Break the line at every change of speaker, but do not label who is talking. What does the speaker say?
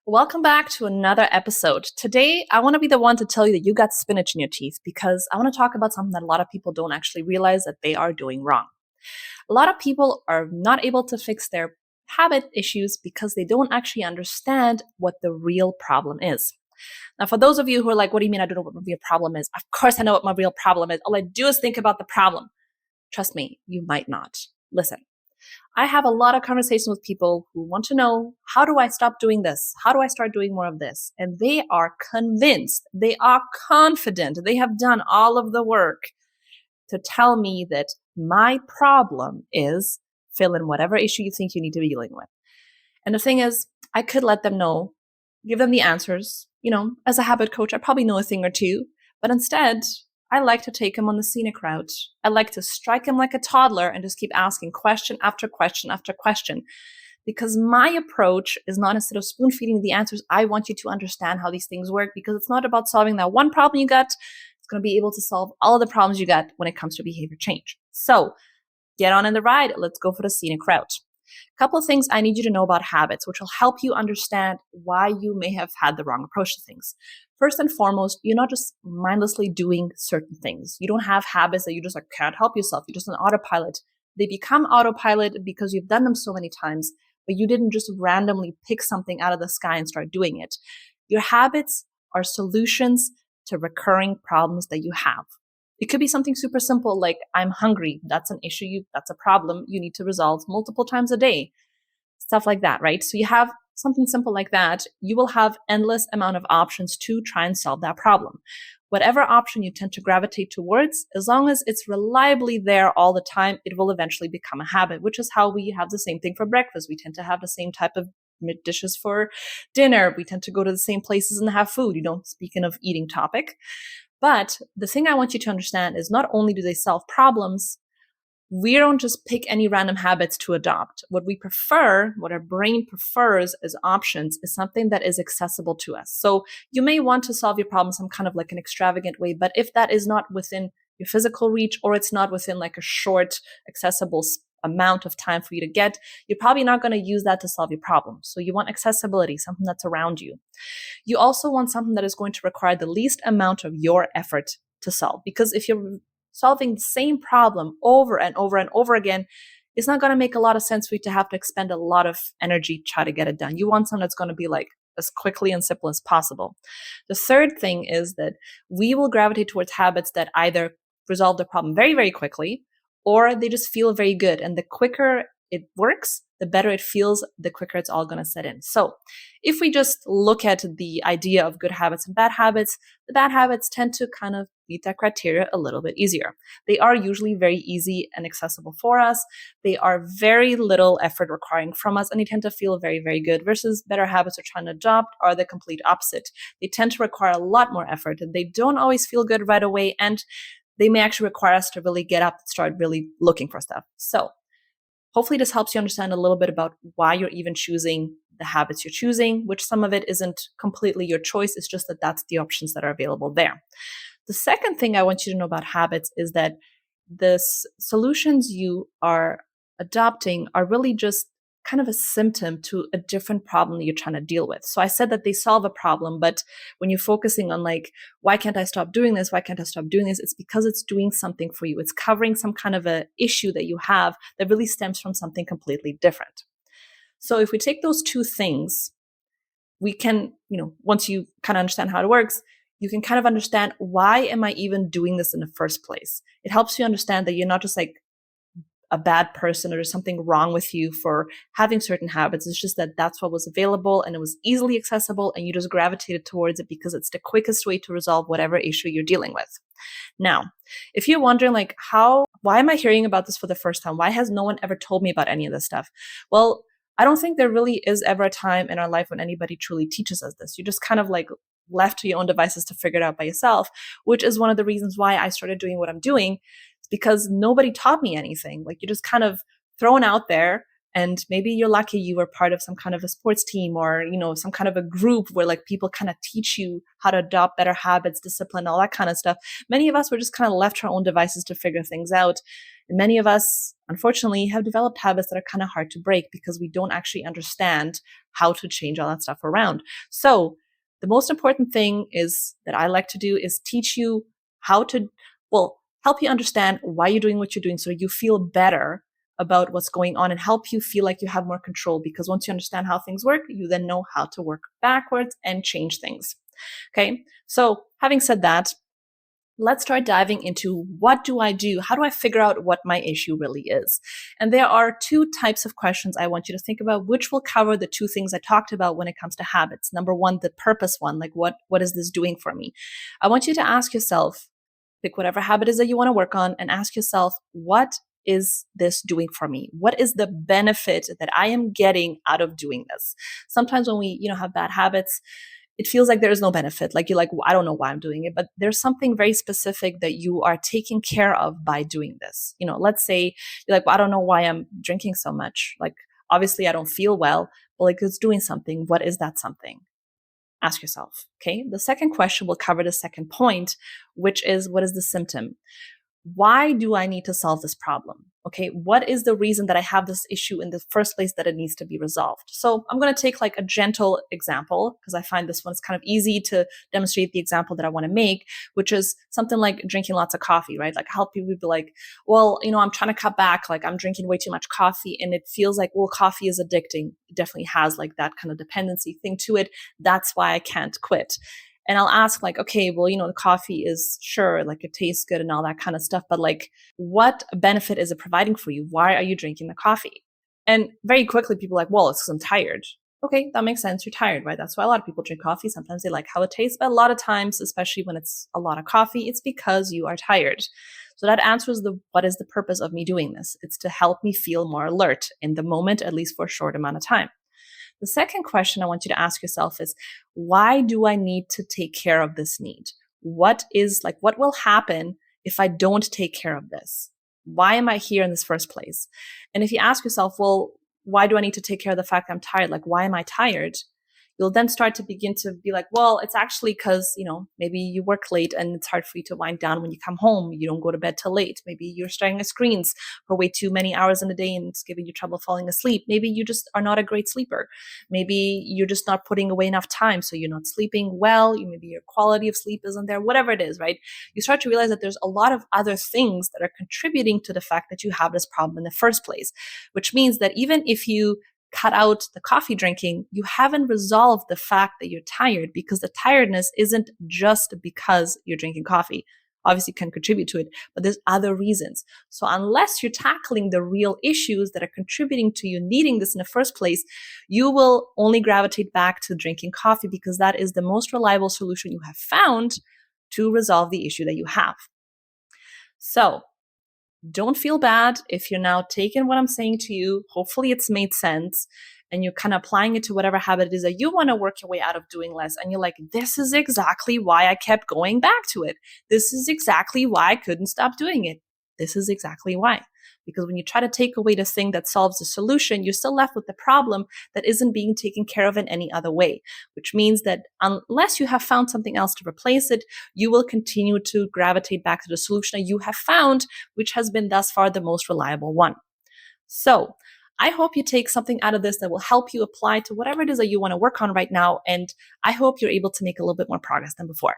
Welcome back to another episode. Today, I want to be the one to tell you that you got spinach in your teeth because I want to talk about something that a lot of people don't actually realize that they are doing wrong. A lot of people are not able to fix their habit issues because they don't actually understand what the real problem is. Now, for those of you who are like, what do you mean I don't know what my real problem is? Of course I know what my real problem is. All I do is think about the problem. Trust me, you might not. Listen. I have a lot of conversations with people who want to know, how do I stop doing this? How do I start doing more of this? And they are convinced, they are confident, they have done all of the work to tell me that my problem is fill in whatever issue you think you need to be dealing with. And the thing is, I could let them know, give them the answers. As a habit coach, I probably know a thing or two, but instead, I like to take him on the scenic route. I like to strike him like a toddler and just keep asking question after question after question. Because my approach is not, instead of spoon feeding the answers, I want you to understand how these things work, because it's not about solving that one problem you got. It's going to be able to solve all of the problems you got when it comes to behavior change. So get on in the ride. Let's go for the scenic route. A couple of things I need you to know about habits, which will help you understand why you may have had the wrong approach to things. First and foremost, you're not just mindlessly doing certain things. You don't have habits that you just can't help yourself. You're just on autopilot. They become autopilot because you've done them so many times, but you didn't just randomly pick something out of the sky and start doing it. Your habits are solutions to recurring problems that you have. It could be something super simple like I'm hungry. That's an issue. That's a problem you need to resolve multiple times a day. Stuff like that, right? So you have something simple like that. You will have endless amount of options to try and solve that problem. Whatever option you tend to gravitate towards, as long as it's reliably there all the time, it will eventually become a habit, which is how we have the same thing for breakfast. We tend to have the same type of dishes for dinner. We tend to go to the same places and have food. Speaking of eating topic. But the thing I want you to understand is not only do they solve problems, we don't just pick any random habits to adopt. What we prefer, what our brain prefers as options, is something that is accessible to us. So you may want to solve your problem some kind of like an extravagant way, but if that is not within your physical reach, or it's not within like a short, accessible amount of time for you to get, you're probably not going to use that to solve your problem. So you want accessibility, something that's around you. You also want something that is going to require the least amount of your effort to solve. Because if you're solving the same problem over and over and over again, it's not going to make a lot of sense for you to have to expend a lot of energy to try to get it done. You want something that's going to be like as quickly and simple as possible. The third thing is that we will gravitate towards habits that either resolve the problem very, very quickly, or they just feel very good. And the quicker it works, the better it feels, the quicker it's all going to set in. So if we just look at the idea of good habits and bad habits, the bad habits tend to kind of meet that criteria a little bit easier. They are usually very easy and accessible for us. They are very little effort requiring from us, and they tend to feel very, very good, versus better habits we're trying to adopt are the complete opposite. They tend to require a lot more effort, and they don't always feel good right away, and they may actually require us to really get up and start really looking for stuff. So hopefully this helps you understand a little bit about why you're even choosing the habits you're choosing, which some of it isn't completely your choice. It's just that that's the options that are available there. The second thing I want you to know about habits is that the solutions you are adopting are really just kind of a symptom to a different problem that you're trying to deal with. So I said that they solve a problem, but when you're focusing on like, why can't I stop doing this? Why can't I stop doing this? It's because it's doing something for you. It's covering some kind of a issue that you have that really stems from something completely different. So if we take those two things, we can, once you kind of understand how it works, you can kind of understand, why am I even doing this in the first place? It helps you understand that you're not just like a bad person or there's something wrong with you for having certain habits. It's just that that's what was available and it was easily accessible, and you just gravitated towards it because it's the quickest way to resolve whatever issue you're dealing with. Now, if you're wondering like, why am I hearing about this for the first time? Why has no one ever told me about any of this stuff? Well, I don't think there really is ever a time in our life when anybody truly teaches us this. You just kind of like left to your own devices to figure it out by yourself, which is one of the reasons why I started doing what I'm doing. It's because nobody taught me anything. Like, you're just kind of thrown out there, and maybe you're lucky you were part of some kind of a sports team or, some kind of a group where like people kind of teach you how to adopt better habits, discipline, all that kind of stuff. Many of us were just kind of left to our own devices to figure things out. And many of us, unfortunately, have developed habits that are kind of hard to break because we don't actually understand how to change all that stuff around. So the most important thing is that I like to do is teach you how to, well, help you understand why you're doing what you're doing so you feel better about what's going on and help you feel like you have more control, because once you understand how things work, you then know how to work backwards and change things. Okay. So having said that, let's start diving into what do I do? How do I figure out what my issue really is? And there are two types of questions I want you to think about, which will cover the two things I talked about when it comes to habits. Number one, the purpose one, like what is this doing for me? I want you to ask yourself, pick whatever habit is that you want to work on and ask yourself, what is this doing for me? What is the benefit that I am getting out of doing this? Sometimes when we, have bad habits, it feels like there is no benefit. Like you're like, well, I don't know why I'm doing it, but there's something very specific that you are taking care of by doing this. Let's say you're like, well, I don't know why I'm drinking so much. Like, obviously I don't feel well, but like it's doing something. What is that something? Ask yourself. Okay. The second question will cover the second point, which is, what is the symptom? Why do I need to solve this problem? Okay, what is the reason that I have this issue in the first place that it needs to be resolved? So I'm going to take like a gentle example because I find this one is kind of easy to demonstrate the example that I want to make, which is something like drinking lots of coffee, right? Like how people be like, well, I'm trying to cut back, like I'm drinking way too much coffee and it feels like, well, coffee is addicting. It definitely has like that kind of dependency thing to it. That's why I can't quit. And I'll ask like, okay, well, the coffee is sure, like it tastes good and all that kind of stuff, but like what benefit is it providing for you? Why are you drinking the coffee? And very quickly people are like, well, it's because I'm tired. Okay, that makes sense. You're tired, right? That's why a lot of people drink coffee. Sometimes they like how it tastes, but a lot of times, especially when it's a lot of coffee, it's because you are tired. So that answers what is the purpose of me doing this? It's to help me feel more alert in the moment, at least for a short amount of time. The second question I want you to ask yourself is, why do I need to take care of this need? What will happen if I don't take care of this? Why am I here in this first place? And if you ask yourself, well, why do I need to take care of the fact that I'm tired? Like, why am I tired? You'll then start to begin to be like, well, it's actually because, maybe you work late and it's hard for you to wind down when you come home. You don't go to bed till late. Maybe you're staring at screens for way too many hours in a day and it's giving you trouble falling asleep. Maybe you just are not a great sleeper. Maybe you're just not putting away enough time. So you're not sleeping well. Maybe your quality of sleep isn't there, whatever it is, right? You start to realize that there's a lot of other things that are contributing to the fact that you have this problem in the first place, which means that even if you cut out the coffee drinking, you haven't resolved the fact that you're tired, because the tiredness isn't just because you're drinking coffee. Obviously can contribute to it, but there's other reasons. So unless you're tackling the real issues that are contributing to you needing this in the first place, you will only gravitate back to drinking coffee because that is the most reliable solution you have found to resolve the issue that you have. So don't feel bad if you're now taking what I'm saying to you. Hopefully it's made sense and you're kind of applying it to whatever habit it is that you want to work your way out of doing less. And you're like, this is exactly why I kept going back to it. This is exactly why I couldn't stop doing it. This is exactly why. Because when you try to take away the thing that solves the solution, you're still left with the problem that isn't being taken care of in any other way, which means that unless you have found something else to replace it, you will continue to gravitate back to the solution that you have found, which has been thus far the most reliable one. So I hope you take something out of this that will help you apply to whatever it is that you want to work on right now. And I hope you're able to make a little bit more progress than before.